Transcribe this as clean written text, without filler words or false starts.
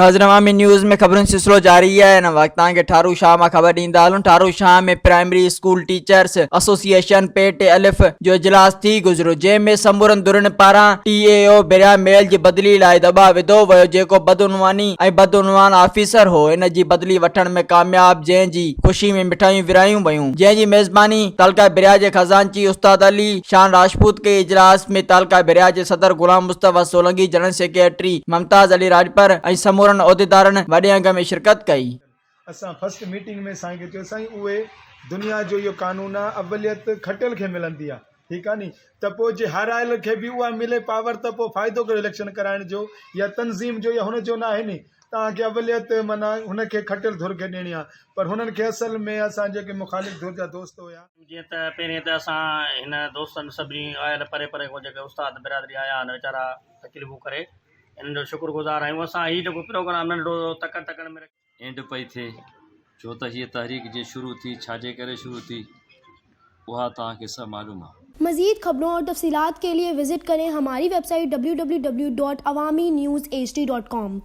नाज़रीन अवामी न्यूज़ में खबरुनि सिलसिलो जारी है। इन वक्त तव्हांखे ठारू शाह मां ख़बर ॾींदा हलूं। ठारू शाह में प्राइमरी स्कूल टीचर्स एसोसिएशन पेट अलिफ जो इजलास थी गुज़रियो, जंहिंमें समूरनि धुरनि पारां TAO बिरया मेल जी बदली लाइ दॿाउ विधो वियो, जेको बदउनवानी ऐं बदउनवान ऑफिसर हो। इन जी बदली वठण में कामयाब, जंहिंजी ख़ुशी में मिठाइयूं विरायूं वयूं, जंहिंजी मेज़बानी तालका बिरया जे खजानची उस्ताद अली शान राजपूत के। इजलास में तालका बिरया जे सदर गुलाम मुस्तफ़ा सोलंकी, जनरल सेक्रेटरी मुमताज़ अली राजपर ऐं समूरनि उहिदेदारनि वॾे अंग में शिरकत कई। असां फर्स्ट मीटिंग में साईं खे चयो साईं उहे दुनिया जो इहो कानून आहे, अवलियत खटियल खे मिलंदी आहे, ठीकु आहे नी, त पोइ जे हारायल खे बि उहा मिले पावर त पोइ फ़ाइदो कहिड़ो इलेक्शन कराइण जो या तनज़ीम जो या हुनजो न आहे नी। तव्हांखे अवलियत माना हुनखे खटियल धुर खे ॾियणी आहे, पर हुननि खे असल में असां जेके मुख़ालिफ़ धुर जा दोस्त हुया, जीअं त पहिरें त असां हिन दोस्तनि सभिनी आयल परे परे को जेके उस्ताद बिरादरी आया आहिनि वीचारा तकलीफ़ूं करे, हिननि जो शुक्रगुज़ार आहियूं। असां हीउ जेको प्रोग्राम नंढो तकड़ में एंड पई थिए, छो त हीअ तहरीक जे शुरू थी, छाजे करे शुरू थी उहा तव्हांखे सभु मालूम आहे। मज़ीद खबरों और तफसीलात के लिए विज़िट करें हमारी वेबसाइट www.awamiNewsHD.com।